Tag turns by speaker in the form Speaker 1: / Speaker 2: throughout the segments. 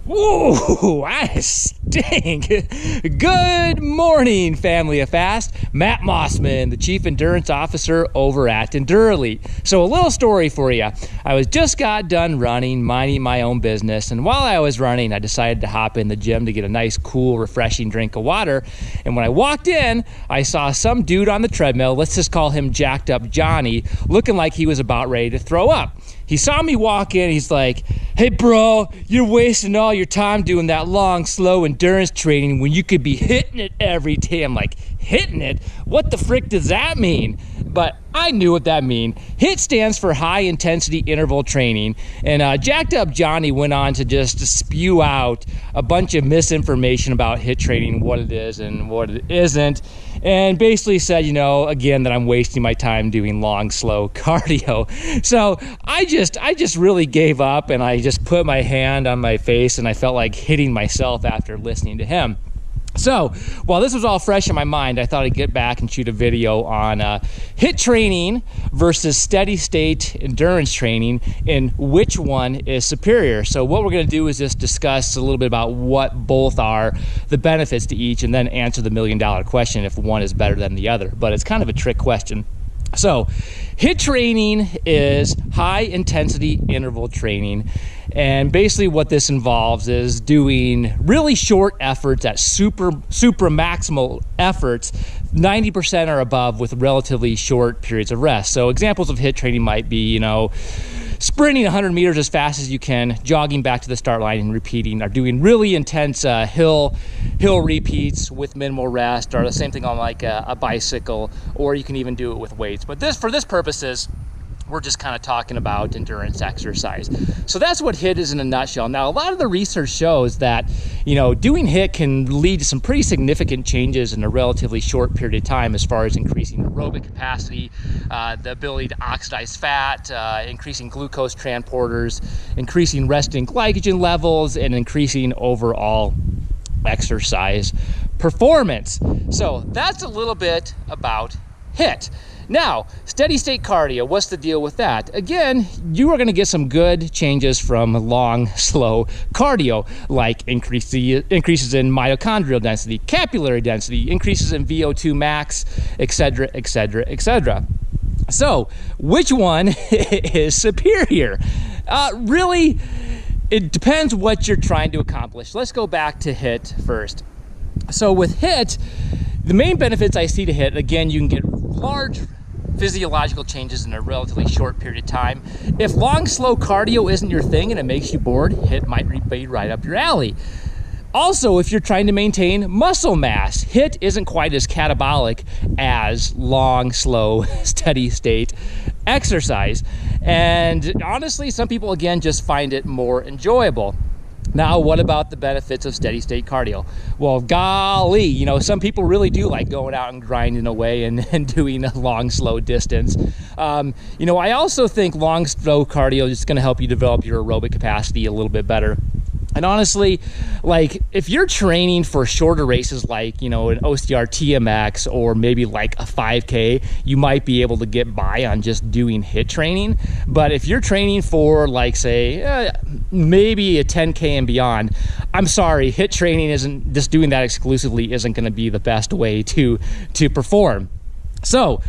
Speaker 1: Ooh, I stink. Good morning, family of Fast. Matt Mossman, the Chief Endurance Officer over at Endurely. So a little story for you. I just got done running, minding my own business, and while I was running, I decided to hop in the gym to get a nice, cool, refreshing drink of water. And when I walked in, I saw some dude on the treadmill, let's just call him Jacked Up Johnny, looking like he was about ready to throw up. He saw me walk in, he's like, "Hey bro, you're wasting all your time doing that long, slow endurance training when you could be hitting it every day." I'm like, hitting it? What the frick does that mean? But I knew what that mean. HIIT stands for high intensity interval training. And Jacked Up Johnny went on to just spew out a bunch of misinformation about HIIT training, what it is and what it isn't. And basically said, again, that I'm wasting my time doing long, slow cardio. So I just really gave up, and I just put my hand on my face, and I felt like hitting myself after listening to him. So while this was all fresh in my mind, I thought I'd get back and shoot a video on HIIT training versus steady state endurance training and which one is superior. So what we're going to do is just discuss a little bit about what both are, the benefits to each, and then answer the million-dollar question if one is better than the other. But it's kind of a trick question. So HIIT training is high intensity interval training, and basically what this involves is doing really short efforts at super maximal efforts, 90% or above, with relatively short periods of rest. So examples of HIIT training might be, sprinting 100 meters as fast as you can, jogging back to the start line and repeating, or doing really intense hill repeats with minimal rest, or the same thing on like a bicycle, or you can even do it with weights. But for this purposes, we're just kind of talking about endurance exercise. So that's what HIIT is in a nutshell. Now, a lot of the research shows that, doing HIIT can lead to some pretty significant changes in a relatively short period of time as far as increasing aerobic capacity, the ability to oxidize fat, increasing glucose transporters, increasing resting glycogen levels, and increasing overall exercise performance. So that's a little bit about HIIT. Now, steady state cardio, what's the deal with that? Again, you are going to get some good changes from long, slow cardio, like increases in mitochondrial density, capillary density, increases in VO2 max, etc., etc., etc. So, which one is superior? Really, it depends what you're trying to accomplish. Let's go back to HIIT first. So with HIIT, the main benefits I see to HIIT, again, you can get large physiological changes in a relatively short period of time. If long, slow cardio isn't your thing and it makes you bored, HIIT might be right up your alley. Also, if you're trying to maintain muscle mass, HIIT isn't quite as catabolic as long, slow, steady state exercise. And honestly, some people, again, just find it more enjoyable. Now, what about the benefits of steady state cardio? Well, golly, some people really do like going out and grinding away and doing a long, slow distance. I also think long, slow cardio is going to help you develop your aerobic capacity a little bit better. And honestly, like if you're training for shorter races like, an OCR TMX or maybe like a 5K, you might be able to get by on just doing HIIT training. But if you're training for like, say, maybe a 10K and beyond, I'm sorry, HIIT training isn't, just doing that exclusively isn't going to be the best way to perform. So,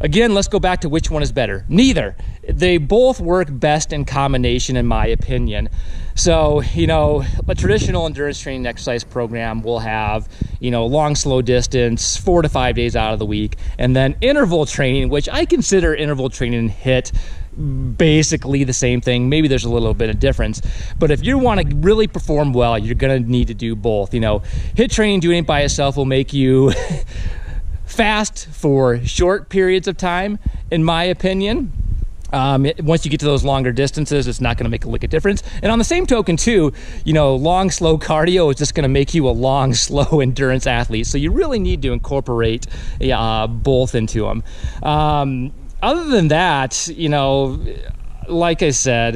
Speaker 1: again, let's go back to which one is better. Neither. They both work best in combination, in my opinion. So, a traditional endurance training exercise program will have, long, slow distance, 4 to 5 days out of the week, and then interval training, which I consider interval training and HIIT basically the same thing. Maybe there's a little bit of difference. But if you want to really perform well, you're going to need to do both. HIIT training, doing it by itself will make you fast for short periods of time, in my opinion. Once you get to those longer distances, it's not going to make a lick of difference. And on the same token too, long, slow cardio is just going to make you a long, slow endurance athlete. So you really need to incorporate both into them. Other than that, like I said,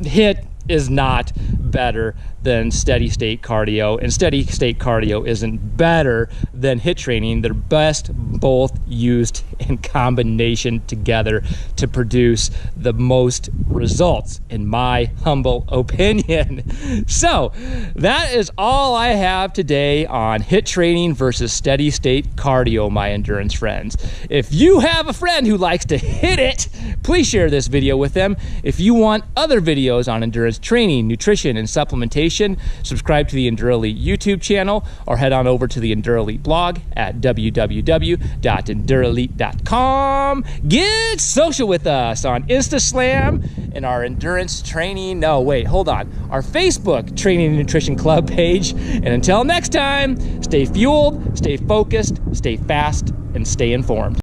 Speaker 1: HIIT is not better than steady state cardio, and steady state cardio isn't better than HIIT training. They're best both used in combination together to produce the most results, in my humble opinion. So that is all I have today on HIIT training versus steady state cardio, my endurance friends. If you have a friend who likes to hit it, please share this video with them. If you want other videos on endurance training, nutrition, and supplementation, subscribe to the EndurElite YouTube channel or head on over to the EndurElite blog at www.endurelite.com. Get social with us on InstaSlam and our endurance training, our Facebook Training and Nutrition Club page. And until next time, stay fueled, stay focused, stay fast, and stay informed.